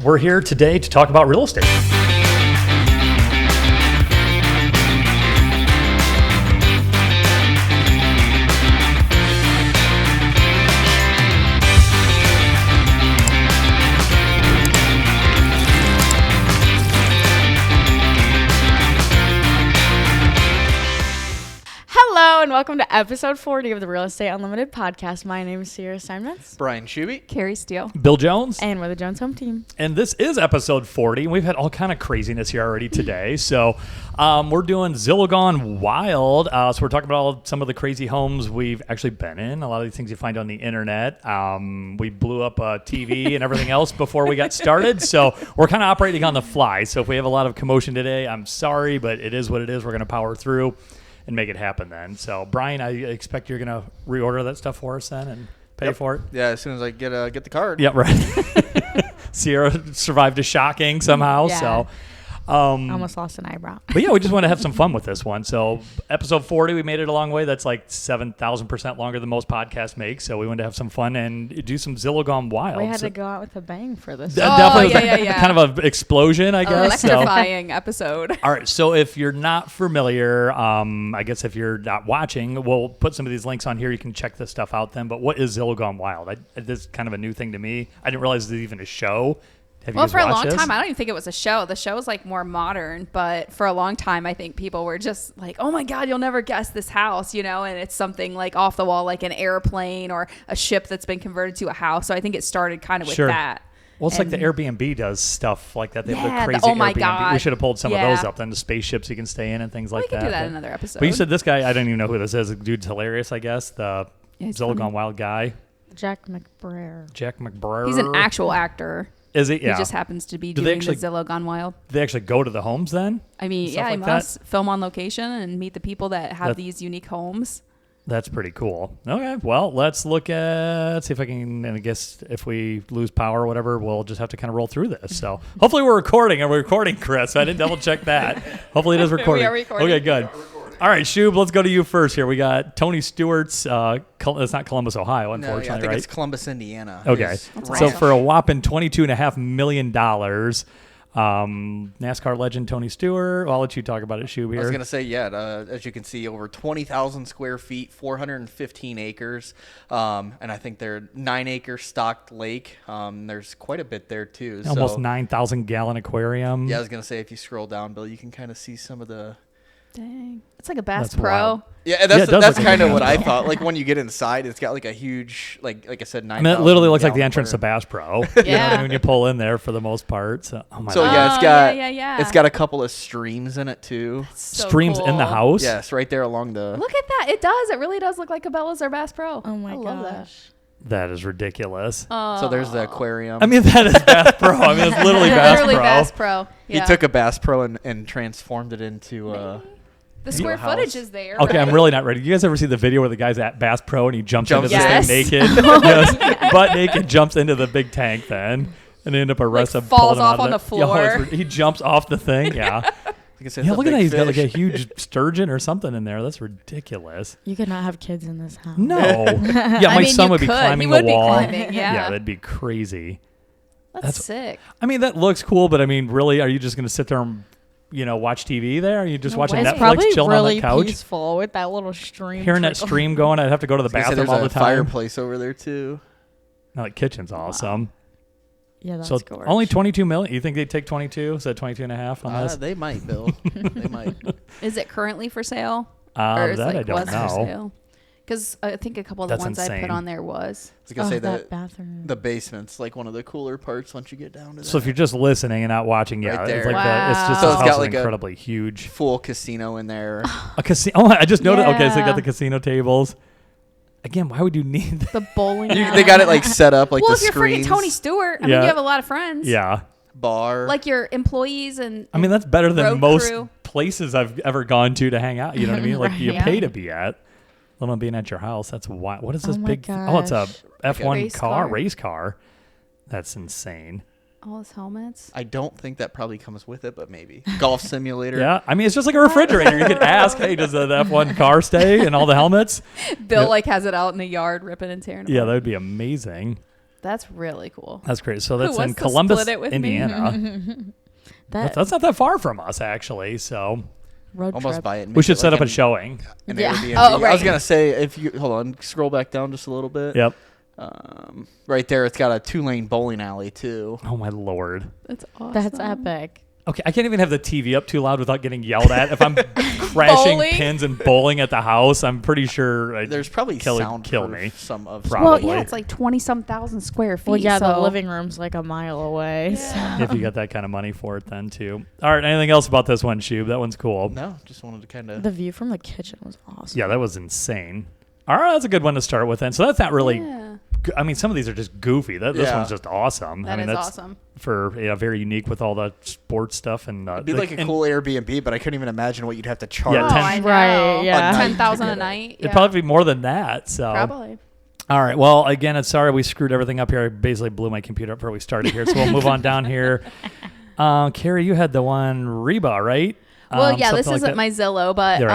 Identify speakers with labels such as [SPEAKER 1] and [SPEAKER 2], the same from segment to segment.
[SPEAKER 1] We're here today to talk about real estate.
[SPEAKER 2] Hello and welcome to episode 40 of the Real Estate Unlimited podcast. My name is Sierra Steinmetz.
[SPEAKER 3] Brian Schuby.
[SPEAKER 4] Carrie Steele.
[SPEAKER 1] Bill Jones.
[SPEAKER 2] And we're the Jones Home Team.
[SPEAKER 1] And this is episode 40. We've had all kind of craziness here already today. So we're doing Zillow Gone Wild. So we're talking about some of the crazy homes we've actually been in. A lot of these things you find on the internet. We blew up a TV and everything else before we got started. So we're kind of operating on the fly. So if we have a lot of commotion today, I'm sorry, but it is what it is. We're going to power through and make it happen then. So, Brian, I expect you're going to reorder that stuff for us then and pay for it?
[SPEAKER 3] Yeah, as soon as I get the card.
[SPEAKER 1] Yeah, right. Sierra survived a shocking somehow,
[SPEAKER 2] Yeah.
[SPEAKER 1] so...
[SPEAKER 2] Almost lost an eyebrow.
[SPEAKER 1] But yeah, we just want to have some fun with this one. So episode 40, we made it a long way. That's like 7,000% longer than most podcasts make. So we wanted to have some fun and do some Zillow Gone Wild.
[SPEAKER 2] We had to go out with a bang for this.
[SPEAKER 1] Definitely
[SPEAKER 4] yeah.
[SPEAKER 1] kind of an explosion, I guess.
[SPEAKER 4] Electrifying episode.
[SPEAKER 1] All right, so if you're not familiar, I guess if you're not watching, we'll put some of these links on here. You can check this stuff out then. But what is Zillow Gone Wild? This is kind of a new thing to me. I didn't realize this was even a show.
[SPEAKER 4] Well, for a long time, I don't even think it was a show. The show is like more modern, but for a long time, I think people were just like, oh my God, you'll never guess this house, you know, and it's something like off the wall, like an airplane or a ship that's been converted to a house. So I think it started kind of with that.
[SPEAKER 1] Well, it's like the Airbnb does stuff like that. They have the crazy
[SPEAKER 4] oh my
[SPEAKER 1] Airbnb.
[SPEAKER 4] God.
[SPEAKER 1] We should have pulled some of those up then, the spaceships you can stay in and things like that.
[SPEAKER 4] We could do that in another episode.
[SPEAKER 1] But you said this guy, I don't even know who this is. The dude's hilarious, I guess. The Zillow Gone Wild guy.
[SPEAKER 2] Jack McBrayer.
[SPEAKER 1] He's
[SPEAKER 4] an actual actor.
[SPEAKER 1] Is he? Yeah.
[SPEAKER 4] He just happens to be doing the Zillow Gone Wild.
[SPEAKER 1] Do they actually go to the homes then?
[SPEAKER 4] I mean, yeah, he must film on location and meet the people that have these unique homes.
[SPEAKER 1] That's pretty cool. Okay, well, let's see if I can, and I guess if we lose power or whatever, we'll just have to kind of roll through this. So hopefully we're recording. Are we recording, Chris? I didn't double check that. Hopefully it is recording.
[SPEAKER 4] We are recording.
[SPEAKER 1] Okay, good. All right, Shub, let's go to you first here. We got Tony Stewart's, it's not Columbus, Ohio, unfortunately,
[SPEAKER 3] I think
[SPEAKER 1] right?
[SPEAKER 3] it's Columbus, Indiana.
[SPEAKER 1] Okay, so for a whopping $22.5 million, NASCAR legend Tony Stewart. Well, I'll let you talk about it, Shub, here.
[SPEAKER 3] I was going to say, as you can see, over 20,000 square feet, 415 acres, and I think they're 9-acre stocked lake. There's quite a bit there, too.
[SPEAKER 1] Almost 9,000-gallon aquarium.
[SPEAKER 3] Yeah, I was going to say, if you scroll down, Bill, you can kind of see some of the...
[SPEAKER 4] Dang. It's like a Bass
[SPEAKER 1] That's
[SPEAKER 4] Pro.
[SPEAKER 1] wild.
[SPEAKER 3] Yeah, that's
[SPEAKER 1] like
[SPEAKER 3] kind of what I thought. Like when you get inside, it's got like a huge, like I said, 9,000.
[SPEAKER 1] It literally looks like the entrance to Bass Pro.
[SPEAKER 4] Yeah.
[SPEAKER 1] You know what I mean? When you pull in there for the most part. So,
[SPEAKER 3] it's got a couple of streams in it too.
[SPEAKER 4] So
[SPEAKER 1] streams
[SPEAKER 4] cool.
[SPEAKER 1] in the house?
[SPEAKER 3] Yes, right there along the...
[SPEAKER 4] Look at that. It does. It really does look like a Cabela's or Bass Pro.
[SPEAKER 2] Oh my
[SPEAKER 4] love
[SPEAKER 2] gosh.
[SPEAKER 1] That is ridiculous.
[SPEAKER 3] So there's the aquarium.
[SPEAKER 1] I mean, that is Bass Pro. I mean, it's literally Bass Pro.
[SPEAKER 4] Bass Pro. Yeah.
[SPEAKER 3] He took a Bass Pro and transformed it into...
[SPEAKER 4] The square footage is there.
[SPEAKER 1] Okay,
[SPEAKER 4] right?
[SPEAKER 1] I'm really not ready. You guys ever see the video where the guy's at Bass Pro and he jumps into
[SPEAKER 4] Yes.
[SPEAKER 1] this thing naked? Yes. Butt naked, jumps into the big tank then. And they end up arresting him.
[SPEAKER 4] Falls off
[SPEAKER 1] out
[SPEAKER 4] on
[SPEAKER 1] of
[SPEAKER 4] the
[SPEAKER 1] it. Yeah,
[SPEAKER 4] floor.
[SPEAKER 1] he jumps off the thing. Yeah.
[SPEAKER 3] Like I said,
[SPEAKER 1] Yeah, look at that. He's got like a
[SPEAKER 3] fish.
[SPEAKER 1] huge sturgeon or something in there. That's ridiculous.
[SPEAKER 2] You could not have kids in this house.
[SPEAKER 1] No. Yeah, my son would be climbing the wall.
[SPEAKER 4] Climbing, yeah,
[SPEAKER 1] that'd be crazy.
[SPEAKER 4] That's sick.
[SPEAKER 1] I mean, that looks cool, but I mean, really, are you just going to sit there and watch TV there? Are you just watching
[SPEAKER 2] It's
[SPEAKER 1] Netflix,
[SPEAKER 2] probably
[SPEAKER 1] chilling
[SPEAKER 2] really
[SPEAKER 1] on the couch?
[SPEAKER 2] peaceful with that little stream.
[SPEAKER 1] Hearing that stream going, I'd have to go to the bathroom
[SPEAKER 3] there's
[SPEAKER 1] all the
[SPEAKER 3] a
[SPEAKER 1] time.
[SPEAKER 3] fireplace over there too.
[SPEAKER 1] No, the kitchen's awesome.
[SPEAKER 2] Yeah, that's
[SPEAKER 1] so
[SPEAKER 2] gorgeous.
[SPEAKER 1] only 22 million. You think they'd take 22? Is that 22 and a half on this?
[SPEAKER 3] They might, Bill. They might.
[SPEAKER 4] Is it currently for sale? Or is
[SPEAKER 1] that I
[SPEAKER 4] like
[SPEAKER 1] don't
[SPEAKER 4] was for
[SPEAKER 1] know.
[SPEAKER 4] sale? Because I think a couple of the
[SPEAKER 1] That's
[SPEAKER 4] ones I put
[SPEAKER 1] insane.
[SPEAKER 4] on there was.
[SPEAKER 3] I was gonna say
[SPEAKER 2] that
[SPEAKER 3] that
[SPEAKER 2] bathroom.
[SPEAKER 3] the basement's like one of the cooler parts once you get down to that.
[SPEAKER 1] So if you're just listening and not watching, yeah,
[SPEAKER 3] Right
[SPEAKER 1] it's
[SPEAKER 3] there.
[SPEAKER 1] like it's just
[SPEAKER 4] Wow.
[SPEAKER 1] this
[SPEAKER 3] So it's
[SPEAKER 1] house
[SPEAKER 3] got
[SPEAKER 1] is
[SPEAKER 3] like a
[SPEAKER 1] incredibly huge.
[SPEAKER 3] full casino in there.
[SPEAKER 1] A casino. Oh, I just noticed. Okay, so you
[SPEAKER 2] Yeah.
[SPEAKER 1] got the casino tables. Again, why would you need that?
[SPEAKER 2] The bowling alley.
[SPEAKER 3] They got it like set up like
[SPEAKER 4] Well,
[SPEAKER 3] the
[SPEAKER 4] if you're
[SPEAKER 3] screens.
[SPEAKER 4] freaking Tony Stewart, I mean,
[SPEAKER 1] Yeah.
[SPEAKER 4] you have a lot of friends.
[SPEAKER 1] Yeah.
[SPEAKER 3] Bar.
[SPEAKER 4] Like your employees and.
[SPEAKER 1] I mean, that's better than
[SPEAKER 4] road
[SPEAKER 1] most
[SPEAKER 4] crew.
[SPEAKER 1] places I've ever gone to hang out. You know what I mean? Like you
[SPEAKER 2] Right.
[SPEAKER 1] pay to be at. Let alone being at your house. That's wild. What is this
[SPEAKER 2] Oh my
[SPEAKER 1] big? Oh, it's a
[SPEAKER 2] gosh.
[SPEAKER 1] F1
[SPEAKER 4] race
[SPEAKER 1] car,
[SPEAKER 4] car.
[SPEAKER 1] race car. That's insane.
[SPEAKER 4] all his helmets.
[SPEAKER 3] I don't think that probably comes with it, but maybe. Golf simulator.
[SPEAKER 1] Yeah, I mean, it's just like a refrigerator. You could ask, hey, does the F1 car stay and all the helmets?
[SPEAKER 4] Bill
[SPEAKER 1] Yeah.
[SPEAKER 4] like has it out in the yard ripping and tearing.
[SPEAKER 1] Yeah,
[SPEAKER 4] apart.
[SPEAKER 1] that would be amazing.
[SPEAKER 4] That's really cool.
[SPEAKER 1] That's great. So that's
[SPEAKER 4] Who
[SPEAKER 1] in
[SPEAKER 4] wants to
[SPEAKER 1] Columbus,
[SPEAKER 4] split it with me?
[SPEAKER 1] Indiana. That's not that far from us, actually. So
[SPEAKER 2] Road
[SPEAKER 3] Almost
[SPEAKER 2] trip.
[SPEAKER 3] buy it. And
[SPEAKER 1] we
[SPEAKER 3] make
[SPEAKER 1] should
[SPEAKER 3] it
[SPEAKER 1] set
[SPEAKER 3] like
[SPEAKER 1] up a showing.
[SPEAKER 3] An
[SPEAKER 2] Yeah.
[SPEAKER 3] Airbnb.
[SPEAKER 4] Oh,
[SPEAKER 3] I was
[SPEAKER 4] right.
[SPEAKER 3] gonna say if you hold on, scroll back down just a little bit.
[SPEAKER 1] Yep.
[SPEAKER 3] Right there, it's got a 2-lane bowling alley too.
[SPEAKER 1] Oh my Lord.
[SPEAKER 4] That's awesome.
[SPEAKER 2] That's epic.
[SPEAKER 1] Okay, I can't even have the TV up too loud without getting yelled at. If I'm crashing
[SPEAKER 4] Bowling?
[SPEAKER 1] pins and bowling at the house, I'm pretty sure
[SPEAKER 3] There's probably
[SPEAKER 1] kill
[SPEAKER 3] soundproof
[SPEAKER 1] me.
[SPEAKER 3] some of
[SPEAKER 1] Probably.
[SPEAKER 4] Well, yeah, it's like 20-some-thousand square feet.
[SPEAKER 2] Well, yeah, the
[SPEAKER 4] so-
[SPEAKER 2] living room's like a mile away.
[SPEAKER 4] Yeah.
[SPEAKER 1] if you got that kind of money for it then too. All right, anything else about this one, Shub? That one's cool.
[SPEAKER 3] No, just wanted to kind of.
[SPEAKER 2] The view from the kitchen was awesome.
[SPEAKER 1] Yeah, that was insane. All right, that's a good one to start with then. So that's not really
[SPEAKER 4] Yeah.
[SPEAKER 1] I mean, some of these are just goofy. This
[SPEAKER 3] Yeah.
[SPEAKER 1] one's just awesome.
[SPEAKER 4] That
[SPEAKER 1] I mean,
[SPEAKER 4] is
[SPEAKER 1] that's
[SPEAKER 4] awesome.
[SPEAKER 1] for very unique with all the sports stuff and
[SPEAKER 3] It'd be like a cool Airbnb, but I couldn't even imagine what you'd have to charge.
[SPEAKER 1] Yeah,
[SPEAKER 4] Oh,
[SPEAKER 1] 10
[SPEAKER 4] I know.
[SPEAKER 2] Right, yeah.
[SPEAKER 4] 10,000 a night.
[SPEAKER 1] It'd probably be more than that. So
[SPEAKER 4] Probably.
[SPEAKER 1] All right. Well, again, it's sorry we screwed everything up here. I basically blew my computer up before we started here. So we'll move on down here. Carrie, you had the one Reba, right?
[SPEAKER 4] Well, yeah, this
[SPEAKER 1] something like
[SPEAKER 4] isn't
[SPEAKER 1] that.
[SPEAKER 4] my Zillow, but
[SPEAKER 1] Yeah,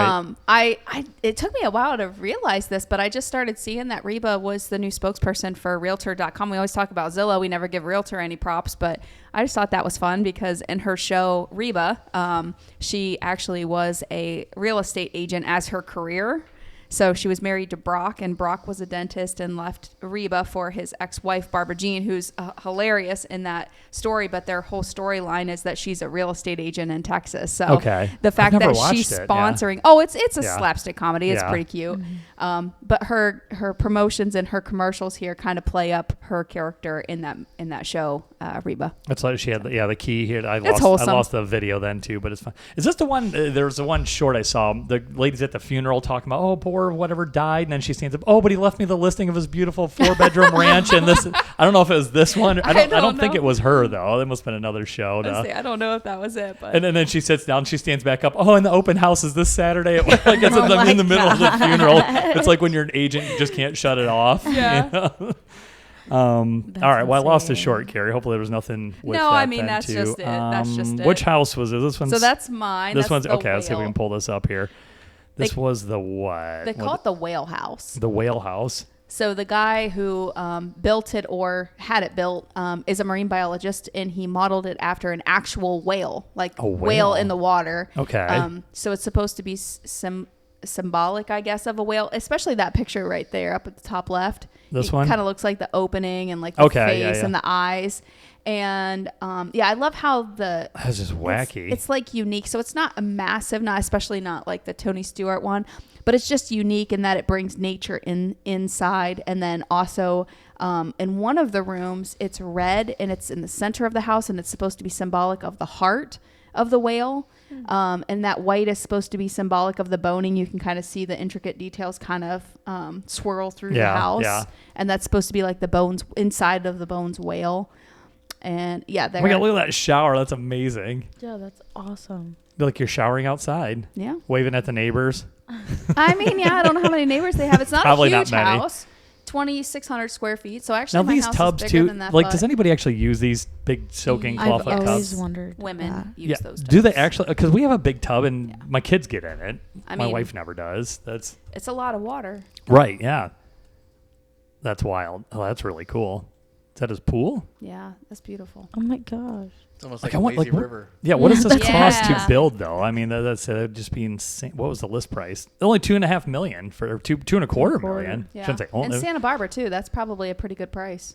[SPEAKER 1] right.
[SPEAKER 4] I it took me a while to realize this, but I just started seeing that Reba was the new spokesperson for Realtor.com. We always talk about Zillow. We never give Realtor any props, but I just thought that was fun because in her show, Reba, she actually was a real estate agent as her career. So she was married to Brock, and Brock was a dentist and left Reba for his ex-wife, Barbara Jean, who's hilarious in that story. But their whole storyline is that she's a real estate agent in Texas. So
[SPEAKER 1] Okay.
[SPEAKER 4] the fact
[SPEAKER 1] I've never
[SPEAKER 4] that she's
[SPEAKER 1] watched it,
[SPEAKER 4] sponsoring, oh, it's a
[SPEAKER 1] Yeah.
[SPEAKER 4] slapstick comedy. It's
[SPEAKER 1] Yeah.
[SPEAKER 4] pretty cute. But her promotions and her commercials here kind of play up her character in that show, Reba.
[SPEAKER 1] That's like she had the key here. I
[SPEAKER 4] wholesome.
[SPEAKER 1] lost the video then too, but it's fun. Is this the one? There was the one short I saw. The ladies at the funeral talking about, oh, poor whatever died, and then she stands up. Oh, but he left me the listing of his beautiful 4-bedroom ranch, and this. I don't know if it was this one. I don't think
[SPEAKER 4] know.
[SPEAKER 1] it was her though. It must have been another show.
[SPEAKER 4] I don't know if that was it, but
[SPEAKER 1] And then she sits down. She stands back up. Oh, and the open house is this Saturday. Like it's
[SPEAKER 2] Oh
[SPEAKER 1] in the
[SPEAKER 2] my
[SPEAKER 1] middle of the funeral. It's like when you're an agent, you just can't shut it off.
[SPEAKER 4] Yeah.
[SPEAKER 1] You know? All right. Well, I lost the
[SPEAKER 2] insane.
[SPEAKER 1] short, Carrie. Hopefully, there was nothing with
[SPEAKER 4] No,
[SPEAKER 1] that
[SPEAKER 4] I mean,
[SPEAKER 1] then,
[SPEAKER 4] that's
[SPEAKER 1] too.
[SPEAKER 4] just it. That's just it.
[SPEAKER 1] Which house was it? This one's.
[SPEAKER 4] so that's mine.
[SPEAKER 1] This
[SPEAKER 4] That's
[SPEAKER 1] one's
[SPEAKER 4] the
[SPEAKER 1] okay. Let's see if we
[SPEAKER 4] whale.
[SPEAKER 1] can pull this up here. This was the what?
[SPEAKER 4] They call it the whale house.
[SPEAKER 1] the whale house.
[SPEAKER 4] So the guy who built it or had it built is a marine biologist, and he modeled it after an actual whale, like
[SPEAKER 1] A whale.
[SPEAKER 4] whale in the water.
[SPEAKER 1] Okay.
[SPEAKER 4] So it's supposed to be symbolic, I guess, of a whale, especially that picture right there up at the top left.
[SPEAKER 1] This
[SPEAKER 4] it
[SPEAKER 1] one?
[SPEAKER 4] kind of looks like the opening and like the
[SPEAKER 1] Okay, yeah,
[SPEAKER 4] face
[SPEAKER 1] yeah.
[SPEAKER 4] and the eyes. And I love how
[SPEAKER 1] That's just wacky.
[SPEAKER 4] It's like unique. So it's not a massive, especially not like the Tony Stewart one, but it's just unique in that it brings nature inside. And then also in one of the rooms, it's red and it's in the center of the house, and it's supposed to be symbolic of the heart of the whale. And that white is supposed to be symbolic of the boning. You can kind of see the intricate details kind of swirl through the house.
[SPEAKER 1] Yeah.
[SPEAKER 4] And that's supposed to be like the bones inside of the bones whale. And yeah,
[SPEAKER 1] oh my God, look at that shower. That's amazing.
[SPEAKER 2] Yeah, that's awesome.
[SPEAKER 1] Feel like you're showering outside,
[SPEAKER 4] yeah.
[SPEAKER 1] waving at the neighbors.
[SPEAKER 4] I mean, yeah, I don't know how many neighbors they have. It's not
[SPEAKER 1] Probably
[SPEAKER 4] a
[SPEAKER 1] not
[SPEAKER 4] huge
[SPEAKER 1] many.
[SPEAKER 4] house, 2,600 square feet. So actually,
[SPEAKER 1] Now
[SPEAKER 4] my
[SPEAKER 1] these
[SPEAKER 4] house
[SPEAKER 1] tubs
[SPEAKER 4] is bigger
[SPEAKER 1] too.
[SPEAKER 4] than that.
[SPEAKER 1] Like,
[SPEAKER 4] but
[SPEAKER 1] does anybody actually use these big soaking
[SPEAKER 2] I've
[SPEAKER 1] clawfoot
[SPEAKER 2] always
[SPEAKER 1] tubs?
[SPEAKER 2] wondered
[SPEAKER 4] women
[SPEAKER 2] that.
[SPEAKER 4] use those tubs?
[SPEAKER 1] Do they actually? Because we have a big tub and my kids get in it.
[SPEAKER 4] I
[SPEAKER 1] My
[SPEAKER 4] mean-
[SPEAKER 1] wife never does. That's
[SPEAKER 4] It's a lot of water.
[SPEAKER 1] right. Yeah. That's wild. Oh, that's really cool. Is that his pool?
[SPEAKER 4] Yeah, that's beautiful.
[SPEAKER 2] Oh my gosh.
[SPEAKER 3] It's almost
[SPEAKER 1] Like,
[SPEAKER 3] like
[SPEAKER 1] I
[SPEAKER 3] a
[SPEAKER 1] want,
[SPEAKER 3] lazy
[SPEAKER 1] like, what-
[SPEAKER 3] river.
[SPEAKER 1] Yeah. What does this cost to
[SPEAKER 4] Yeah.
[SPEAKER 1] build though? I mean, that's just be insane. What was the list price? Only $2.5 million for two and a quarter million.
[SPEAKER 4] Yeah.
[SPEAKER 1] Shouldn't say
[SPEAKER 4] And
[SPEAKER 1] only.
[SPEAKER 4] Santa Barbara too. That's probably a pretty good price.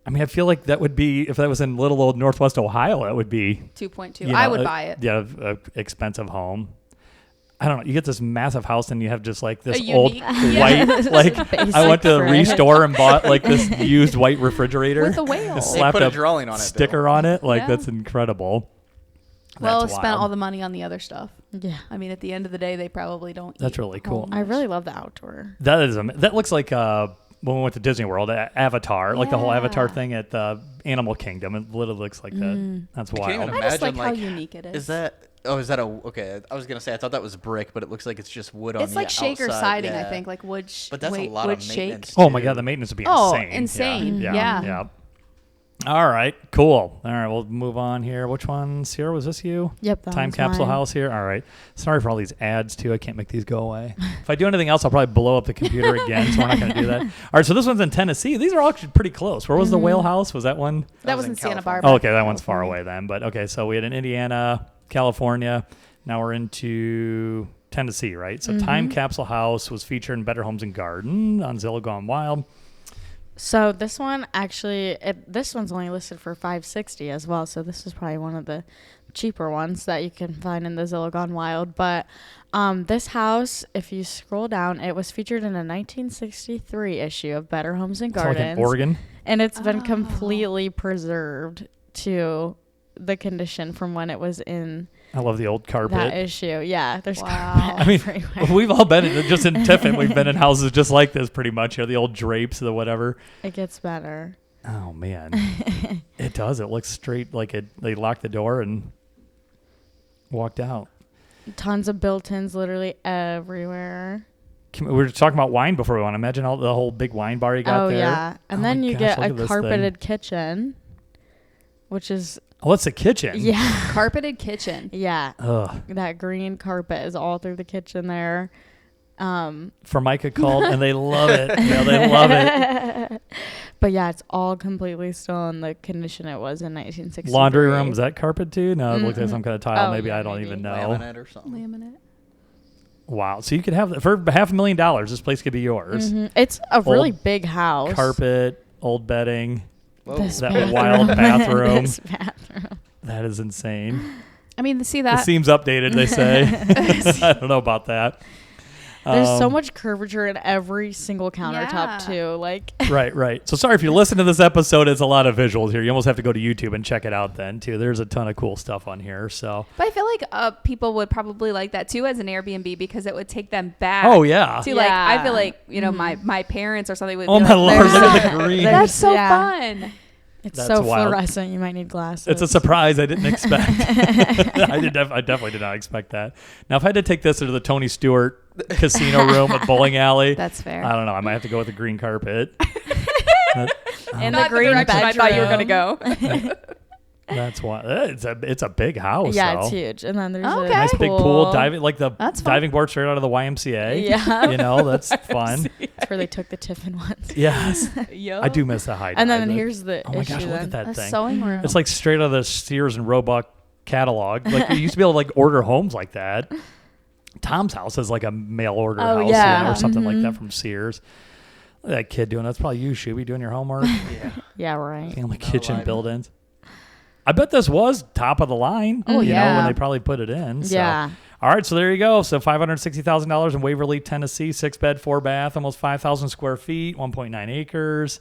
[SPEAKER 1] I mean, I feel like that would be if that was in little old Northwest Ohio. That would be
[SPEAKER 4] 2.2.
[SPEAKER 1] you
[SPEAKER 4] I
[SPEAKER 1] know,
[SPEAKER 4] would buy it.
[SPEAKER 1] Yeah, a expensive home. I don't know. You get this massive house and you have just like this
[SPEAKER 4] A
[SPEAKER 1] old
[SPEAKER 4] unique-
[SPEAKER 1] white, like I went to the
[SPEAKER 2] Basic
[SPEAKER 1] restore and bought like this used white refrigerator.
[SPEAKER 4] With a whale.
[SPEAKER 1] Just
[SPEAKER 4] They
[SPEAKER 1] slapped
[SPEAKER 3] put a drawing on it,
[SPEAKER 1] sticker on it. Like
[SPEAKER 4] Yeah.
[SPEAKER 1] that's incredible.
[SPEAKER 4] Well,
[SPEAKER 1] That's
[SPEAKER 4] spent
[SPEAKER 1] wild.
[SPEAKER 4] all the money on the other stuff.
[SPEAKER 2] Yeah.
[SPEAKER 4] I mean, at the end of the day, they probably don't.
[SPEAKER 1] That's
[SPEAKER 4] eat
[SPEAKER 1] really
[SPEAKER 4] a whole
[SPEAKER 1] cool.
[SPEAKER 2] I
[SPEAKER 4] much.
[SPEAKER 2] really love the outdoor.
[SPEAKER 1] That is that looks like when we went to Disney World, Avatar, like the whole Avatar
[SPEAKER 4] Yeah.
[SPEAKER 1] thing at the Animal Kingdom. It literally looks like that. That's
[SPEAKER 3] I can't
[SPEAKER 1] wild.
[SPEAKER 3] even
[SPEAKER 4] I just like
[SPEAKER 3] Imagine,
[SPEAKER 4] how
[SPEAKER 3] like,
[SPEAKER 4] unique it is.
[SPEAKER 3] Is that? Oh, is that a? Okay, I was gonna say I thought that was brick, but it looks like it's just wood on
[SPEAKER 4] It's
[SPEAKER 3] the
[SPEAKER 4] like shaker
[SPEAKER 3] outside.
[SPEAKER 4] siding, I
[SPEAKER 3] Yeah.
[SPEAKER 4] think, like wood.
[SPEAKER 3] But that's a lot
[SPEAKER 4] wood
[SPEAKER 3] of
[SPEAKER 4] shake.
[SPEAKER 3] maintenance.
[SPEAKER 1] Oh my
[SPEAKER 3] too.
[SPEAKER 1] God, the maintenance would be
[SPEAKER 4] Oh,
[SPEAKER 1] insane.
[SPEAKER 4] insane.
[SPEAKER 1] Yeah.
[SPEAKER 4] Yeah.
[SPEAKER 1] Yeah. All right, cool. All right, we'll move on here. Which one? Sierra, was this you?
[SPEAKER 2] Yep. That
[SPEAKER 1] Time
[SPEAKER 2] one's
[SPEAKER 1] capsule
[SPEAKER 2] mine.
[SPEAKER 1] house here. All right. Sorry for all these ads too. I can't make these go away. If I do anything else, I'll probably blow up the computer again. So we're not going to do that. All right. So this one's in Tennessee. These are all actually pretty close. Where was the whale house? Was that one?
[SPEAKER 4] That was in Santa Barbara.
[SPEAKER 1] Oh, okay. That one's far away then. But okay. So we had in Indiana, California. Now we're into Tennessee, right? So Time Capsule House was featured in Better Homes and Garden on Zillow Gone Wild.
[SPEAKER 2] So this one actually, this one's only listed for $560 as well. So this is probably one of the cheaper ones that you can find in the Zillow Gone Wild. But this house, if you scroll down, it was featured in a 1963 issue of Better Homes and
[SPEAKER 1] It's like
[SPEAKER 2] Gardens.
[SPEAKER 1] in Oregon.
[SPEAKER 2] And it's been completely preserved to the condition from when it was in
[SPEAKER 1] I love the old carpet.
[SPEAKER 2] that issue. Yeah, there's
[SPEAKER 4] Wow.
[SPEAKER 2] carpet
[SPEAKER 1] I mean,
[SPEAKER 2] everywhere.
[SPEAKER 1] we've all been just in Tiffin. We've been in houses just like this, pretty much. You know, the old drapes, the whatever.
[SPEAKER 2] It gets better.
[SPEAKER 1] Oh man, it does. It looks straight like it. They locked the door and walked out.
[SPEAKER 2] Tons of built-ins literally everywhere.
[SPEAKER 1] We were just talking about wine before we went. Imagine all the whole big wine bar you got there.
[SPEAKER 2] Yeah. And
[SPEAKER 1] Oh
[SPEAKER 2] then
[SPEAKER 1] my
[SPEAKER 2] you
[SPEAKER 1] gosh,
[SPEAKER 2] get
[SPEAKER 1] look
[SPEAKER 2] a
[SPEAKER 1] at this
[SPEAKER 2] carpeted kitchen, which is,
[SPEAKER 1] Oh, it's a kitchen.
[SPEAKER 2] yeah.
[SPEAKER 4] Carpeted kitchen.
[SPEAKER 2] Yeah.
[SPEAKER 1] Ugh.
[SPEAKER 2] That green carpet is all through the kitchen there.
[SPEAKER 1] Formica called, and they love it. Yeah, they love it.
[SPEAKER 2] But yeah, it's all completely still in the condition it was in 1963.
[SPEAKER 1] Laundry room, is that carpet too? No, it looks like some kind of tile.
[SPEAKER 2] Oh,
[SPEAKER 1] maybe
[SPEAKER 2] yeah,
[SPEAKER 1] I don't
[SPEAKER 2] maybe.
[SPEAKER 1] even know.
[SPEAKER 3] Laminate or something.
[SPEAKER 4] Laminate.
[SPEAKER 1] Wow. So you could have for $500,000. This place could be yours.
[SPEAKER 2] It's a really
[SPEAKER 1] Old
[SPEAKER 2] big house.
[SPEAKER 1] Carpet, old bedding,
[SPEAKER 3] Whoa.
[SPEAKER 2] This
[SPEAKER 1] that
[SPEAKER 2] bathroom.
[SPEAKER 1] wild bathroom.
[SPEAKER 2] This bathroom.
[SPEAKER 1] That is insane.
[SPEAKER 4] I mean, see
[SPEAKER 1] It
[SPEAKER 4] that.
[SPEAKER 1] seems updated, they say. I don't know about that.
[SPEAKER 2] There's so much curvature in every single countertop
[SPEAKER 4] Yeah.
[SPEAKER 2] too. Like
[SPEAKER 1] Right. So sorry if you listen to this episode, it's a lot of visuals here. You almost have to go to YouTube and check it out then too. There's a ton of cool stuff on here. So
[SPEAKER 4] But I feel like people would probably like that too as an Airbnb because it would take them back.
[SPEAKER 1] oh yeah.
[SPEAKER 4] To like, I
[SPEAKER 2] Yeah.
[SPEAKER 4] feel like, you know, my parents or something would
[SPEAKER 1] Oh
[SPEAKER 4] be
[SPEAKER 1] my
[SPEAKER 4] like,
[SPEAKER 1] Lord,
[SPEAKER 4] "There's
[SPEAKER 1] look at
[SPEAKER 4] a-
[SPEAKER 1] the green.
[SPEAKER 4] That's so
[SPEAKER 2] Yeah.
[SPEAKER 4] fun.
[SPEAKER 2] it's
[SPEAKER 1] That's
[SPEAKER 2] so
[SPEAKER 1] wild.
[SPEAKER 2] fluorescent. You might need glasses.
[SPEAKER 1] It's a surprise I didn't expect. I definitely did not expect that. Now, if I had to take this into the Tony Stewart casino room with bowling alley,
[SPEAKER 4] That's fair.
[SPEAKER 1] I don't know. I might have to go with the green carpet.
[SPEAKER 2] in
[SPEAKER 4] Not
[SPEAKER 2] the green
[SPEAKER 4] direction
[SPEAKER 2] bedroom.
[SPEAKER 4] I thought you were going to go.
[SPEAKER 1] That's why it's a big house.
[SPEAKER 2] Yeah,
[SPEAKER 1] though.
[SPEAKER 2] it's huge. And then there's
[SPEAKER 4] Okay.
[SPEAKER 2] a
[SPEAKER 1] Nice big pool, diving like the
[SPEAKER 4] That's fun.
[SPEAKER 1] diving board straight out of the YMCA.
[SPEAKER 2] Yeah.
[SPEAKER 1] You know, that's fun.
[SPEAKER 2] That's where they took the Tiffin ones.
[SPEAKER 1] Yes.
[SPEAKER 4] Yo.
[SPEAKER 1] I do miss the high
[SPEAKER 2] And
[SPEAKER 1] dive.
[SPEAKER 2] then here's the
[SPEAKER 1] Oh my
[SPEAKER 2] issue
[SPEAKER 1] gosh, look
[SPEAKER 2] then.
[SPEAKER 1] at that
[SPEAKER 4] A
[SPEAKER 1] thing.
[SPEAKER 4] sewing room.
[SPEAKER 1] It's like straight out of the Sears and Roebuck catalog. Like you used to be able to like order homes like that. Tom's house is like a mail order
[SPEAKER 2] Oh,
[SPEAKER 1] house, you
[SPEAKER 2] yeah.
[SPEAKER 1] know, or something like that from Sears. Look at that kid doing. That's probably you, Shuby, doing your homework.
[SPEAKER 3] Yeah.
[SPEAKER 2] Yeah, right.
[SPEAKER 1] Family
[SPEAKER 3] No
[SPEAKER 1] kitchen
[SPEAKER 3] lie.
[SPEAKER 1] build-ins. I bet this was top of the line.
[SPEAKER 4] Oh,
[SPEAKER 1] you know,
[SPEAKER 4] yeah.
[SPEAKER 1] when they probably put it in. So.
[SPEAKER 2] Yeah.
[SPEAKER 1] All right, so there you go. So $560,000 in Waverly, Tennessee, 6-bed, 4-bath, almost 5,000 square feet, 1.9 acres.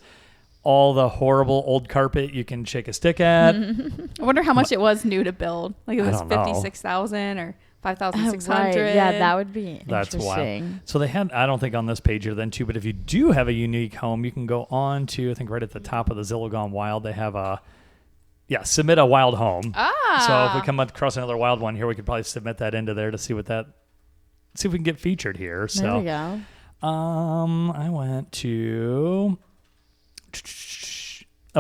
[SPEAKER 1] All the horrible old carpet you can shake a stick at.
[SPEAKER 4] I wonder how much it was new to build. Like it
[SPEAKER 1] I
[SPEAKER 4] was
[SPEAKER 1] don't know.
[SPEAKER 4] 56,000 or
[SPEAKER 2] Oh,
[SPEAKER 4] 5,600.
[SPEAKER 2] right. Yeah, that would be
[SPEAKER 1] That's
[SPEAKER 2] interesting.
[SPEAKER 1] wild. So they had, I don't think on this page here then too, but if you do have a unique home, you can go on to, I think right at the top of the Zillow Gone Wild, they have submit a wild home.
[SPEAKER 4] Ah.
[SPEAKER 1] So if we come across another wild one here, we could probably submit that into there to see if we can get featured here.
[SPEAKER 2] There
[SPEAKER 1] So
[SPEAKER 2] we go.
[SPEAKER 1] I went to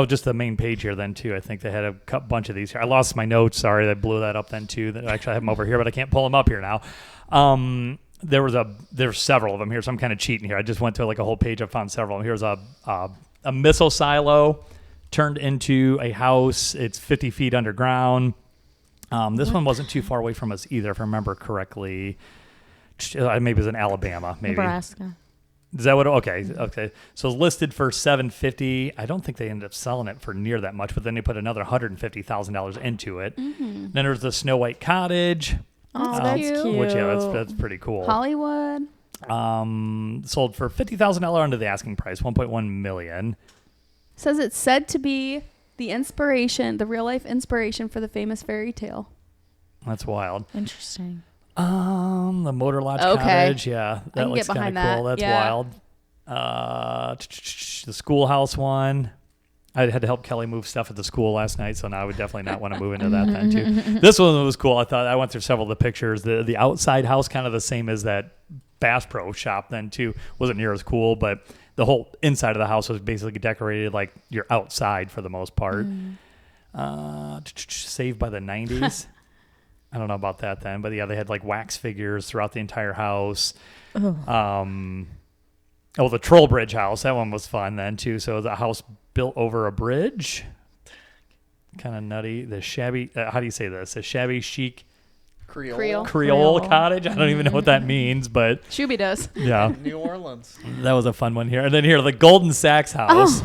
[SPEAKER 1] just the main page here then too. I think they had a bunch of these here. I lost my notes. Sorry, I blew that up then too. Actually, I have them over here, but I can't pull them up here now. There's several of them here, so I'm kind of cheating here. I just went to like a whole page. I found several. Here's a missile silo turned into a house. It's 50 feet underground. This one wasn't too far away from us either, if I remember correctly. Maybe it was in Alabama. Maybe.
[SPEAKER 2] Nebraska.
[SPEAKER 1] Is that what? Okay. So it's listed for $750,000. I don't think they ended up selling it for near that much, but then they put another $150,000 into it. Then there's the Snow White Cottage,
[SPEAKER 2] Oh,
[SPEAKER 4] That's
[SPEAKER 2] that's
[SPEAKER 4] cute.
[SPEAKER 2] cute.
[SPEAKER 1] which that's pretty cool.
[SPEAKER 4] Hollywood.
[SPEAKER 1] Sold for $50,000 under the asking price, $1.1 million.
[SPEAKER 4] Says it's said to be the inspiration, the real life inspiration for the famous fairy tale.
[SPEAKER 1] That's wild.
[SPEAKER 2] Interesting.
[SPEAKER 1] The Motor Lodge
[SPEAKER 4] Okay.
[SPEAKER 1] Cottage, yeah,
[SPEAKER 4] I
[SPEAKER 1] that
[SPEAKER 4] can
[SPEAKER 1] looks
[SPEAKER 4] get
[SPEAKER 1] kind
[SPEAKER 4] behind
[SPEAKER 1] of cool.
[SPEAKER 4] that.
[SPEAKER 1] That's
[SPEAKER 4] Yeah.
[SPEAKER 1] wild. The schoolhouse one. I had to help Kelly move stuff at the school last night, so now I would definitely not want to move into that then too. This one was cool. I went through several of the pictures. The outside house kind of the same as that Bass Pro shop then too. Wasn't near as cool, but the whole inside of the house was basically decorated like you're outside for the most part. Saved by the 90s. I don't know about that then, but yeah, they had like wax figures throughout the entire house. The Troll Bridge house, that one was fun then too. So the house built over a bridge, kind of nutty. The shabby, how do you say this? The shabby chic Creole cottage. I don't even know what that means, but
[SPEAKER 4] Shuby does.
[SPEAKER 1] Yeah,
[SPEAKER 3] New Orleans.
[SPEAKER 1] That was a fun one here. And then here, the Golden Sax house.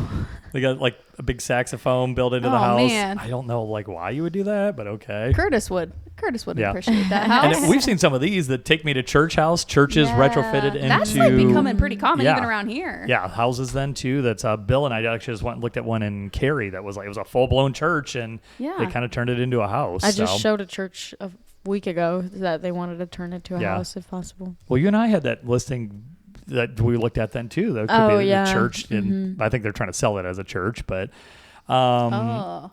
[SPEAKER 1] They got like a big saxophone built into the house.
[SPEAKER 4] Man.
[SPEAKER 1] I don't know like why you would do that, but okay.
[SPEAKER 4] Curtis would appreciate that house.
[SPEAKER 1] And we've seen some of these that take me to church house. Churches retrofitted into.
[SPEAKER 4] That's like becoming pretty common even around here.
[SPEAKER 1] Yeah, houses then too. That's Bill and I actually just went and looked at one in Cary that was like, it was a full blown church, and they kind of turned it into a house.
[SPEAKER 2] I just showed a church a week ago that they wanted to turn it to a house if possible.
[SPEAKER 1] Well, you and I had that listing that we looked at then too. That could be the church, and I think they're trying to sell it as a church. But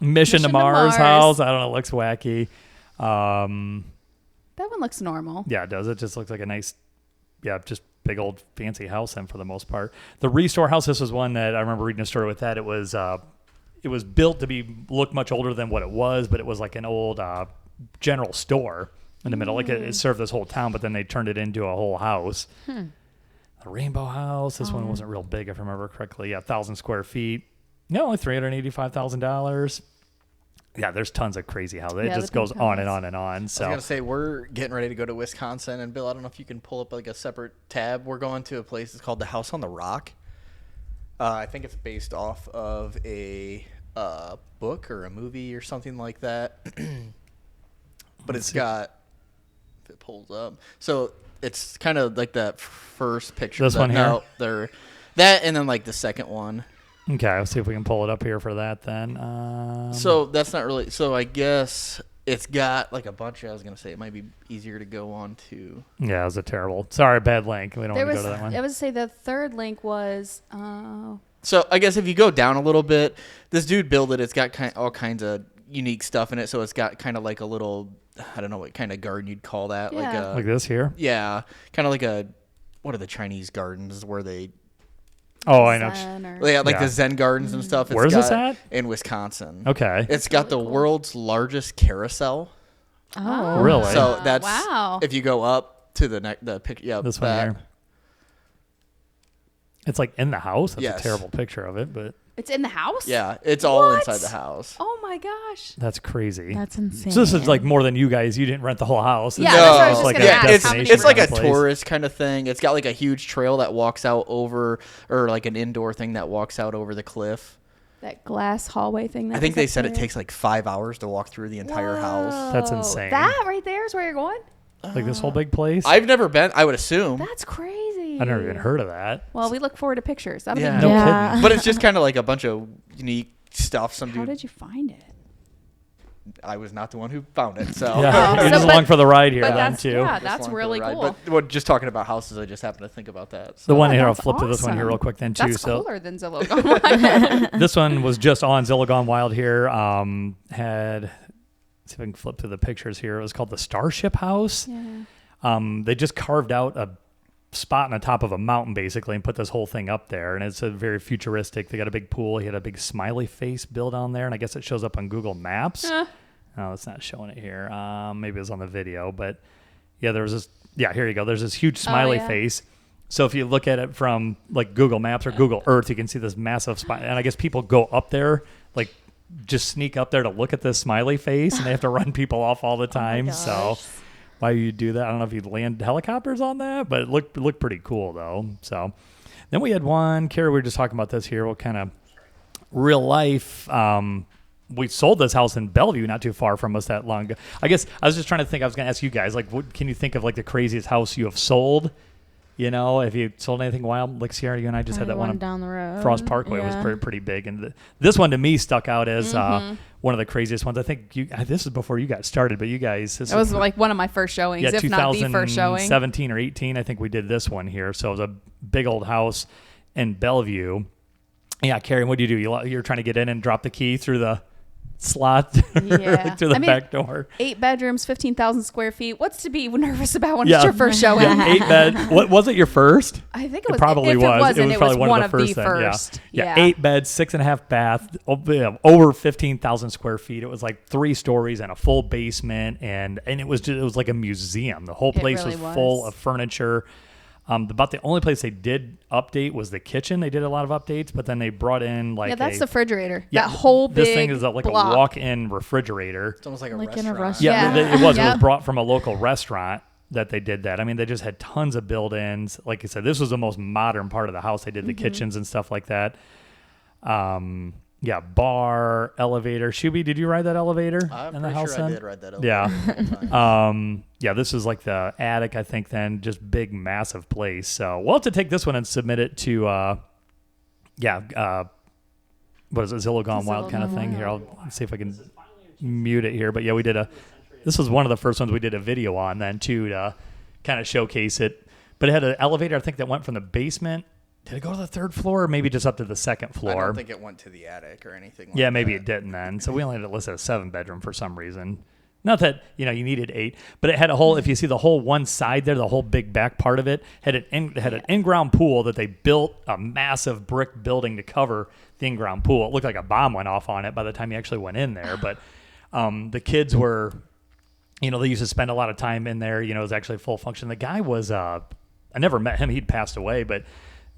[SPEAKER 1] Mission to Mars house, I don't know, looks wacky.
[SPEAKER 4] That one looks normal.
[SPEAKER 1] Yeah, it does. It just looks like a nice, just big old fancy house. And for the most part, the Restore house. This was one that I remember reading a story with that. It was built to look much older than what it was, but it was like an old general store in the middle. Like it served this whole town, but then they turned it into a whole house. The Rainbow house. This one wasn't real big, if I remember correctly. Yeah, 1,000 square feet. No, only $385,000. Yeah, there's tons of crazy houses. It just goes on and on and on. So
[SPEAKER 3] I was gonna say we're getting ready to go to Wisconsin, and Bill, I don't know if you can pull up like a separate tab. We're going to a place. It's called the House on the Rock. I think it's based off of a book or a movie or something like that. But it's got, if it pulls up, so it's kind of like that first picture.
[SPEAKER 1] This one here?
[SPEAKER 3] No, that and then like the second one.
[SPEAKER 1] Okay, let's see if we can pull it up here for that then.
[SPEAKER 3] So that's not really, so I guess it's got like a bunch. I was going to say it might be easier to go on to.
[SPEAKER 1] Yeah, it was a terrible. Sorry, bad link. We don't want to go to that one.
[SPEAKER 4] I would say the third link was.
[SPEAKER 3] So I guess if you go down a little bit, this dude built it. It's got all kinds of unique stuff in it. So it's got kind of like a little, I don't know what kind of garden you'd call that.
[SPEAKER 4] Yeah.
[SPEAKER 1] Like this here?
[SPEAKER 3] Yeah. Kind of like what are the Chinese gardens where they.
[SPEAKER 1] Oh, I know.
[SPEAKER 3] The Zen gardens and stuff.
[SPEAKER 1] Where's this at?
[SPEAKER 3] In Wisconsin.
[SPEAKER 1] Okay.
[SPEAKER 3] It's got the world's largest carousel.
[SPEAKER 2] Oh.
[SPEAKER 1] Really?
[SPEAKER 3] So that's,
[SPEAKER 4] wow.
[SPEAKER 3] if you go up to the picture. Yeah,
[SPEAKER 1] this one here. It's like in the house. That's
[SPEAKER 3] Yes.
[SPEAKER 1] a terrible picture of it, but.
[SPEAKER 4] It's in the house?
[SPEAKER 3] Yeah, it's all inside the house.
[SPEAKER 4] Oh my gosh.
[SPEAKER 1] That's crazy.
[SPEAKER 2] That's insane.
[SPEAKER 1] So this is like more than you guys. You didn't rent the whole house.
[SPEAKER 4] Yeah, that's what I was just
[SPEAKER 1] like
[SPEAKER 4] gonna ask.
[SPEAKER 1] destination
[SPEAKER 3] It's like a
[SPEAKER 1] place.
[SPEAKER 3] tourist kind of thing. It's got like a huge trail that walks out over, or like an indoor thing that walks out over the cliff.
[SPEAKER 4] That glass hallway thing.
[SPEAKER 3] I think they said it takes like 5 hours to walk through the entire house.
[SPEAKER 1] That's insane.
[SPEAKER 4] That right there is where you're going?
[SPEAKER 1] Like this whole big place.
[SPEAKER 3] I've never been. I would assume.
[SPEAKER 4] That's crazy.
[SPEAKER 1] I've never even heard of that.
[SPEAKER 4] Well, we look forward to pictures. That'll
[SPEAKER 3] Yeah.
[SPEAKER 4] be
[SPEAKER 1] No
[SPEAKER 2] Yeah.
[SPEAKER 1] kidding.
[SPEAKER 3] But it's just kind of like a bunch of unique stuff.
[SPEAKER 4] How did you find it?
[SPEAKER 3] I was not the one who found it, so
[SPEAKER 1] Yeah,
[SPEAKER 4] Oh,
[SPEAKER 1] you're
[SPEAKER 4] so-
[SPEAKER 1] just along for the ride here
[SPEAKER 4] But
[SPEAKER 1] then
[SPEAKER 4] that's,
[SPEAKER 1] too.
[SPEAKER 4] yeah,
[SPEAKER 3] Just
[SPEAKER 4] that's
[SPEAKER 3] along for
[SPEAKER 4] really
[SPEAKER 3] the ride.
[SPEAKER 4] cool.
[SPEAKER 3] But just talking about houses, I just happened to think about that.
[SPEAKER 1] The
[SPEAKER 3] So.
[SPEAKER 1] one here, I'll
[SPEAKER 4] that's
[SPEAKER 1] flip to this one here
[SPEAKER 4] awesome.
[SPEAKER 1] real quick then too.
[SPEAKER 4] That's
[SPEAKER 1] So
[SPEAKER 4] cooler than Zillow Gone Wild.
[SPEAKER 1] this one was just on Zillow Gone Wild here. Let's see if I can flip to the pictures here. It was called the Starship House.
[SPEAKER 4] Yeah.
[SPEAKER 1] They just carved out a spot on the top of a mountain basically and put this whole thing up there, and it's a very futuristic. They got a big pool. He had a big smiley face built on there, and I guess it shows up on Google Maps. No, it's not showing it here. Maybe it was on the video, but yeah, there was this. Yeah, here you go. There's this huge smiley face. So if you look at it from like Google Maps or Google Earth, you can see this massive spot. And I guess people go up there, like just sneak up there to look at this smiley face, and they have to run people off all the time. So why you do that? I don't know if you land helicopters on that, but it looked pretty cool though. So then we had one. Carrie, we were just talking about this here. What kind of real life? We sold this house in Bellevue not too far from us that long ago. I guess I was just trying to think. I was going to ask you guys, like, what can you think of like the craziest house you have sold? You know, if you sold anything wild, like Sierra, you and I just had that one
[SPEAKER 2] down the road.
[SPEAKER 1] Frost Parkway was pretty big, and this one to me stuck out as one of the craziest ones. I think this is before you got started, but you guys,
[SPEAKER 4] It was like one of my first showings, if not the first showing.
[SPEAKER 1] 2017 or 18, I think we did this one here. So it was a big old house in Bellevue. Yeah, Carrie, what do? You're trying to get in and drop the key through the slot
[SPEAKER 4] Yeah.
[SPEAKER 1] through the back door.
[SPEAKER 4] 8 bedrooms, 15,000 square feet. What's to be nervous about when it's your first showing?
[SPEAKER 1] Yeah, 8 bed. What was it? Your first?
[SPEAKER 4] I think it was.
[SPEAKER 1] Probably
[SPEAKER 4] if
[SPEAKER 1] was.
[SPEAKER 4] It wasn't, it was
[SPEAKER 1] probably
[SPEAKER 4] one of the
[SPEAKER 1] then.
[SPEAKER 4] first.
[SPEAKER 1] Yeah. 8 beds, 6.5 bath, over 15,000 square feet. It was like 3 stories and a full basement, and it was like a museum. The whole place
[SPEAKER 4] really
[SPEAKER 1] was full of furniture. About the only place they did update was the kitchen. They did a lot of updates, but then they brought in like
[SPEAKER 4] that's the refrigerator.
[SPEAKER 1] Yeah,
[SPEAKER 4] that whole big
[SPEAKER 1] this thing is like
[SPEAKER 4] block.
[SPEAKER 1] a walk-in refrigerator.
[SPEAKER 3] It's almost like a
[SPEAKER 2] Like
[SPEAKER 3] restaurant.
[SPEAKER 2] in a restaurant.
[SPEAKER 1] Yeah, it was. It
[SPEAKER 4] Yep.
[SPEAKER 1] was brought from a local restaurant that they did that. I mean, they just had tons of build-ins. Like I said, this was the most modern part of the house. They did the kitchens and stuff like that. Yeah, bar, elevator. Shuby, did you ride that elevator
[SPEAKER 3] I'm
[SPEAKER 1] in the
[SPEAKER 3] pretty
[SPEAKER 1] house
[SPEAKER 3] sure I
[SPEAKER 1] then?
[SPEAKER 3] did ride that elevator.
[SPEAKER 1] Yeah, this is like the attic, I think, then. Just big, massive place. So we'll have to take this one and submit it to, what is it, Zillow Gone Wild kind of thing. Here, I'll see if I can mute it here. But yeah, this was one of the first ones we did a video on then, too, to kind of showcase it. But it had an elevator, I think, that went from the basement. Did it go to the 3rd floor or maybe just up to the 2nd floor?
[SPEAKER 3] I don't think it went to the attic or anything like that.
[SPEAKER 1] Yeah, maybe it didn't then. So we only had it listed as 7-bedroom for some reason. Not that, you needed 8, but it had a whole, if you see the whole one side there, the whole big back part of it, had an in-ground pool that they built a massive brick building to cover the in-ground pool. It looked like a bomb went off on it by the time you actually went in there. But the kids were, they used to spend a lot of time in there. It was actually full function. The guy was, I never met him. He'd passed away, but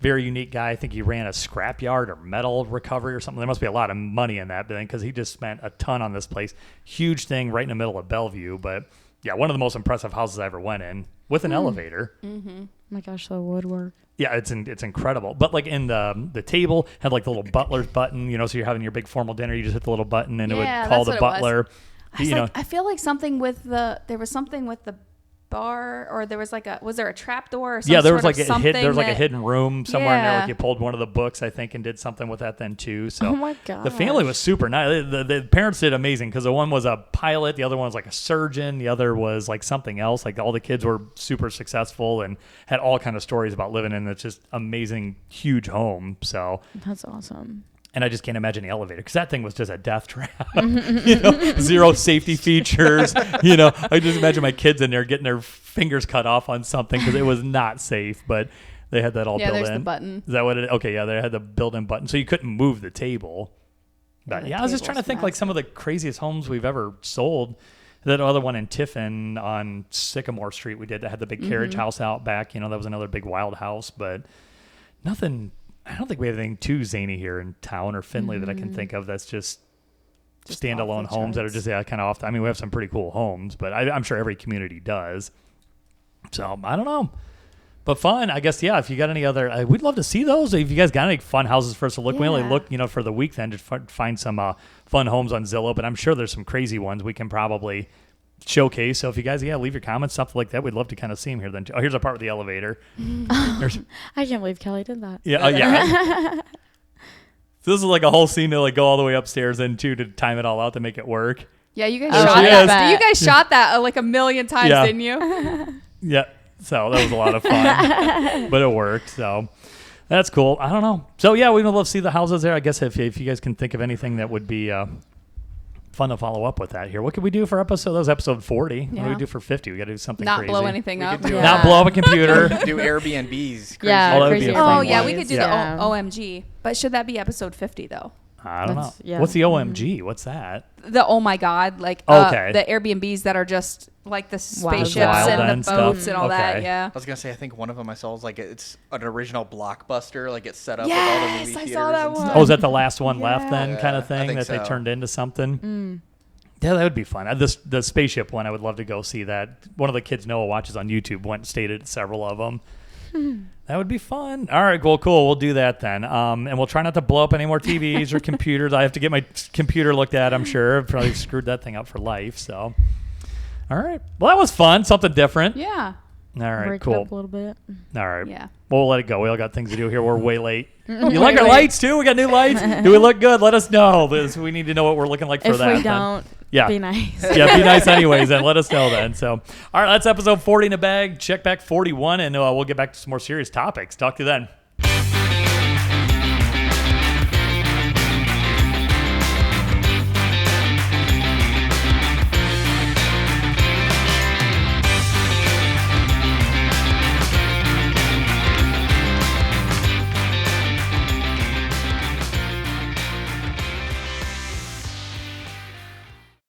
[SPEAKER 1] very unique guy. I think he ran a scrapyard or metal recovery or something. There must be a lot of money in that thing because he just spent a ton on this place. Huge thing right in the middle of Bellevue. But yeah, one of the most impressive houses I ever went in with an elevator.
[SPEAKER 2] Oh my gosh, the woodwork.
[SPEAKER 1] Yeah, it's incredible. But like in the table had like the little butler's button, so you're having your big formal dinner, you just hit the little button and it would call the butler.
[SPEAKER 4] I feel like something with there was something with the bar, or there was was there a trap door or something?
[SPEAKER 1] Yeah, there was like a hidden room somewhere in there. Like you pulled one of the books, I think, and did something with that then too. So
[SPEAKER 2] oh my god,
[SPEAKER 1] the family was super nice. The parents did amazing because the one was a pilot, the other one was like a surgeon, the other was like something else. Like all the kids were super successful and had all kind of stories about living in this just amazing, huge home. So
[SPEAKER 2] that's awesome.
[SPEAKER 1] And I just can't imagine the elevator because that thing was just a death trap. Zero safety features. I just imagine my kids in there getting their fingers cut off on something because it was not safe. But they had that all built in.
[SPEAKER 4] Yeah, there's the button.
[SPEAKER 1] Is that what it? Okay, yeah, they had the built-in button, so you couldn't move the table. But I was just trying to think like some of the craziest homes we've ever sold. That other one in Tiffin on Sycamore Street we did that had the big carriage house out back. That was another big wild house, but nothing. I don't think we have anything too zany here in town or Findlay that I can think of that's just standalone homes that are just kind of off. I mean, we have some pretty cool homes, but I'm sure every community does. So I don't know. But fun, I guess, yeah, if you got any other, we'd love to see those. If you guys got any fun houses for us to look, we only look, for the weekend to find some fun homes on Zillow, but I'm sure there's some crazy ones we can probably showcase. So if you guys, leave your comments, stuff like that. We'd love to kind of see them here then. Oh, here's a part with the elevator.
[SPEAKER 2] I can't believe Kelly did that.
[SPEAKER 1] Yeah. So this is like a whole scene to like go all the way upstairs into to time it all out to make it work.
[SPEAKER 4] Yeah, you guys shot that. You guys shot that like a million times, didn't you?
[SPEAKER 1] Yeah. So that was a lot of fun, but it worked. So that's cool. I don't know. So yeah, we would love to see the houses there. I guess if you guys can think of anything that would be fun to follow up with that here. What could we do for episode? That was episode 40. Yeah. What do we do for 50? We got to do something
[SPEAKER 4] not
[SPEAKER 1] crazy.
[SPEAKER 4] blow anything up.
[SPEAKER 1] Not blow up a computer.
[SPEAKER 3] Do Airbnbs. Crazy.
[SPEAKER 2] Yeah,
[SPEAKER 1] crazy.
[SPEAKER 4] We could do the OMG. But should that be episode 50 though?
[SPEAKER 1] I don't know. Yeah. What's the OMG? What's that?
[SPEAKER 4] The oh my god, like the Airbnbs that are just like the spaceships and the boats and all that. Yeah.
[SPEAKER 3] I was gonna say, I think one of them I saw was like it's an original blockbuster, like it's set up with all the movie theaters.
[SPEAKER 4] I saw that one.
[SPEAKER 1] Oh, is that the last one left then, kind of thing that they turned into something?
[SPEAKER 2] Mm.
[SPEAKER 1] Yeah, that would be fun. The spaceship one, I would love to go see that. One of the kids Noah watches on YouTube went and stayed at several of them. That would be fun. All right, well, cool. We'll do that then. And we'll try not to blow up any more TVs or computers. I have to get my computer looked at, I'm sure. I've probably screwed that thing up for life. So, all right. Well, that was fun. Something different.
[SPEAKER 4] Yeah.
[SPEAKER 1] All right,
[SPEAKER 2] break
[SPEAKER 1] cool.
[SPEAKER 2] It up a little bit.
[SPEAKER 1] All right.
[SPEAKER 4] Yeah.
[SPEAKER 1] Well, we'll let it go. We all got things to do here. We're way late. You like our lights too? We got new lights. Do we look good? Let us know. We need to know what we're looking like for that.
[SPEAKER 2] If we don't, be nice.
[SPEAKER 1] Yeah, be nice anyways, and let us know then. So, all right, that's episode 40 in the bag. Check back 41, and we'll get back to some more serious topics. Talk to you then.